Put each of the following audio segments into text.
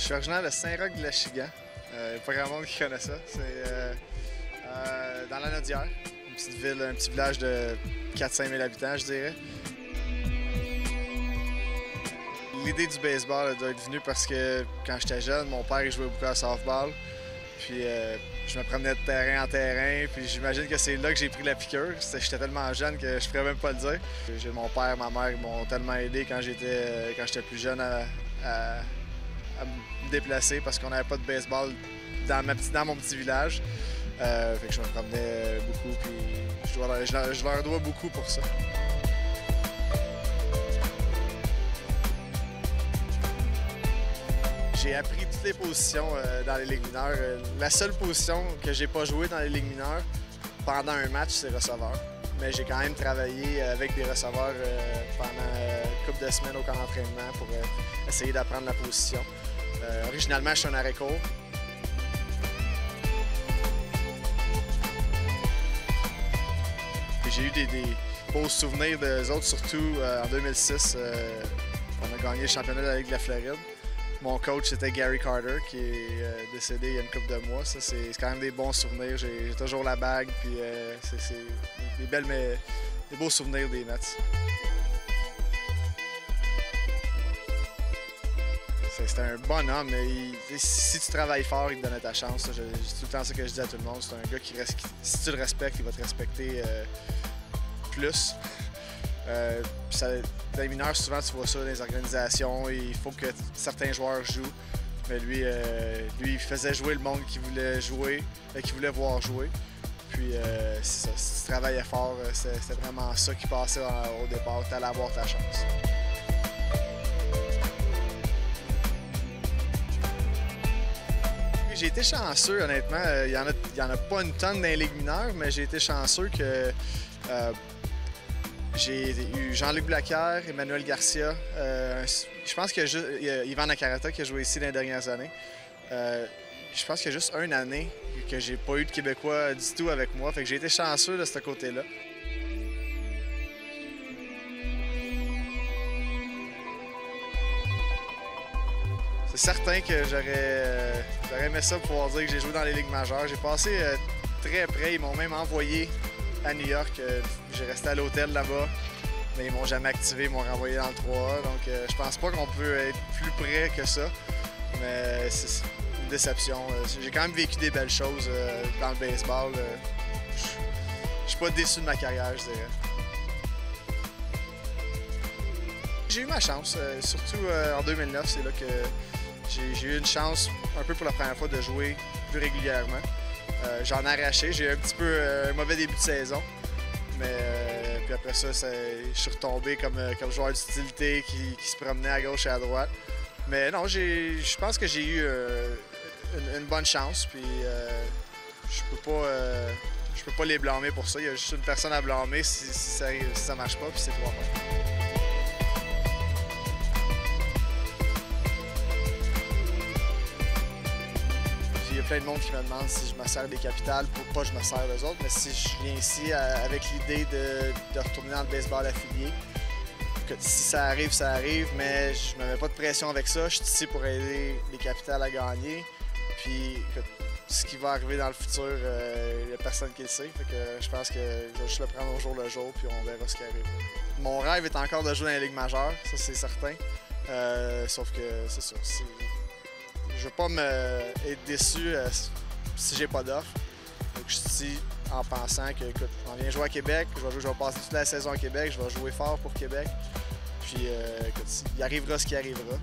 Je suis originaire de Saint-Roch-de-l'Achigan. Il n'y a pas grand monde qui connaît ça. C'est dans la Naudière, une petite ville, un petit village de 4-5 000 habitants, je dirais. L'idée du baseball elle doit être venue parce que quand j'étais jeune, mon père il jouait beaucoup à softball. Puis je me promenais de terrain en terrain. Puis j'imagine que c'est là que j'ai pris la piqûre. J'étais tellement jeune que je ne pourrais même pas le dire. Mon père et ma mère m'ont tellement aidé quand j'étais plus jeune à me déplacer parce qu'on n'avait pas de baseball dans mon petit village. Fait que je me promenais beaucoup. Puis je leur dois beaucoup pour ça. J'ai appris toutes les positions dans les ligues mineures. La seule position que j'ai pas joué dans les ligues mineures pendant un match, c'est receveur. Mais j'ai quand même travaillé avec des receveurs pendant une couple de semaines au camp d'entraînement pour essayer d'apprendre la position. Originalement, je suis un arrêt-court. J'ai eu des beaux souvenirs d'eux autres, surtout en 2006, on a gagné le championnat de la Ligue de la Floride. Mon coach, c'était Gary Carter, qui est décédé il y a une couple de mois. Ça, c'est quand même des bons souvenirs. J'ai toujours la bague, puis c'est des beaux souvenirs des Mets. C'était un bon homme, mais si tu travailles fort, il te donnait ta chance. C'est tout le temps ça que je dis à tout le monde. C'est un gars si tu le respectes, il va te respecter plus. Dans les mineurs, souvent, tu vois ça dans les organisations. Il faut que certains joueurs jouent. Mais lui, il faisait jouer le monde qui voulait jouer, qui voulait voir jouer. Puis, c'est ça. Si tu travaillais fort, c'était vraiment ça qui passait au départ. Tu allais avoir ta chance. J'ai été chanceux, honnêtement. Il y en a pas une tonne dans les ligues mineures, mais j'ai été chanceux que j'ai eu Jean-Luc Blaquière, Emmanuel Garcia. Je pense qu'il y a Ivan Nakarata qui a joué ici dans les dernières années. Je pense qu'il y a juste une année que j'ai pas eu de Québécois du tout avec moi. Fait que j'ai été chanceux de ce côté-là. C'est certain que j'aurais aimé ça pouvoir dire que j'ai joué dans les ligues majeures. J'ai passé très près. Ils m'ont même envoyé à New York. J'ai resté à l'hôtel là-bas, mais ils m'ont jamais activé. Ils m'ont renvoyé dans le 3A. Donc je pense pas qu'on peut être plus près que ça. Mais c'est une déception. J'ai quand même vécu des belles choses dans le baseball. Je suis pas déçu de ma carrière, je dirais. J'ai eu ma chance, surtout en 2009. C'est là que j'ai eu une chance, un peu pour la première fois, de jouer plus régulièrement. J'en ai arraché, j'ai eu un petit peu un mauvais début de saison, mais puis après ça, je suis retombé comme joueur d'utilité qui se promenait à gauche et à droite. Mais non, je pense que j'ai eu une bonne chance, puis je peux pas les blâmer pour ça. Il y a juste une personne à blâmer si ça marche pas, puis c'est toi-même. Il y a plein de monde qui me demande si je me sers des capitales pour pas que je me sers d'eux autres, mais si je viens ici avec l'idée de retourner dans le baseball affilié, que si ça arrive, mais je me mets pas de pression avec ça. Je suis ici pour aider les capitales à gagner. Puis ce qui va arriver dans le futur, il n'y a personne qui le sait. Fait que je pense que je vais juste le prendre au jour le jour, puis on verra ce qui arrive. Mon rêve est encore de jouer dans les ligues majeures, ça c'est certain. Sauf que c'est ça. Je veux pas être déçu si j'ai pas d'offre. Je suis ici en pensant que, écoute, on vient jouer à Québec, je vais passer toute la saison à Québec, je vais jouer fort pour Québec. Puis, écoute, il arrivera ce qui arrivera.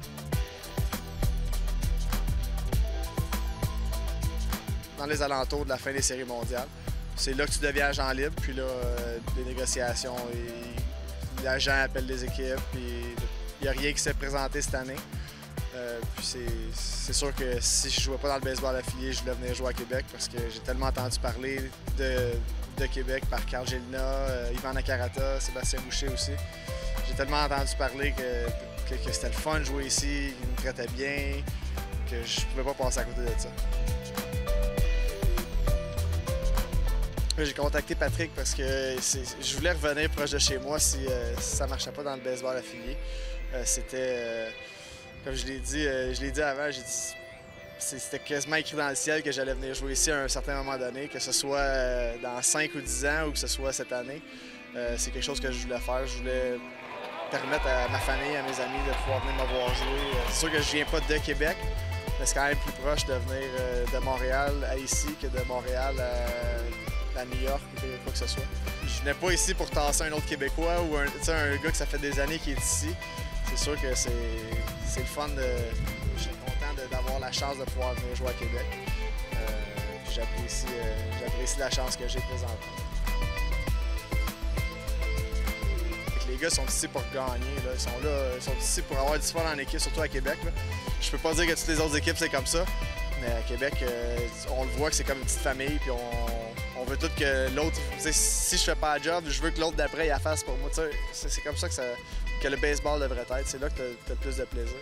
Dans les alentours de la fin des séries mondiales, c'est là que tu deviens agent libre, puis là, des négociations, et l'agent appelle les équipes, puis il n'y a rien qui s'est présenté cette année. Puis c'est sûr que si je ne jouais pas dans le baseball affilié, je voulais venir jouer à Québec parce que j'ai tellement entendu parler de Québec par Carl Gélina, Ivan Nakarata, Sébastien Boucher aussi. J'ai tellement entendu parler que c'était le fun de jouer ici, ils me traitaient bien, que je pouvais pas passer à côté de ça. J'ai contacté Patrick parce que je voulais revenir proche de chez moi si ça ne marchait pas dans le baseball affilié. Comme je l'ai dit avant, j'ai dit c'était quasiment écrit dans le ciel que j'allais venir jouer ici à un certain moment donné, que ce soit dans 5 ou 10 ans ou que ce soit cette année. C'est quelque chose que je voulais faire. Je voulais permettre à ma famille, à mes amis de pouvoir venir me voir jouer. C'est sûr que je viens pas de Québec, mais c'est quand même plus proche de venir de Montréal à ici que de Montréal à New York ou quoi que ce soit. Je venais pas ici pour tasser un autre Québécois ou un gars que ça fait des années qui est ici. C'est sûr que c'est le fun. Je suis content d'avoir la chance de pouvoir venir jouer à Québec. J'apprécie la chance que j'ai présentement. Les gars sont ici pour gagner. Là. Ils sont ici pour avoir du fun en équipe, surtout à Québec. Là. Je peux pas dire que toutes les autres équipes c'est comme ça, mais à Québec, on le voit que c'est comme une petite famille. Puis on veut tout que l'autre. Si je fais pas la job, je veux que l'autre d'après il la fasse pour moi. C'est comme ça que le baseball devrait être. C'est là que tu as le plus de plaisir.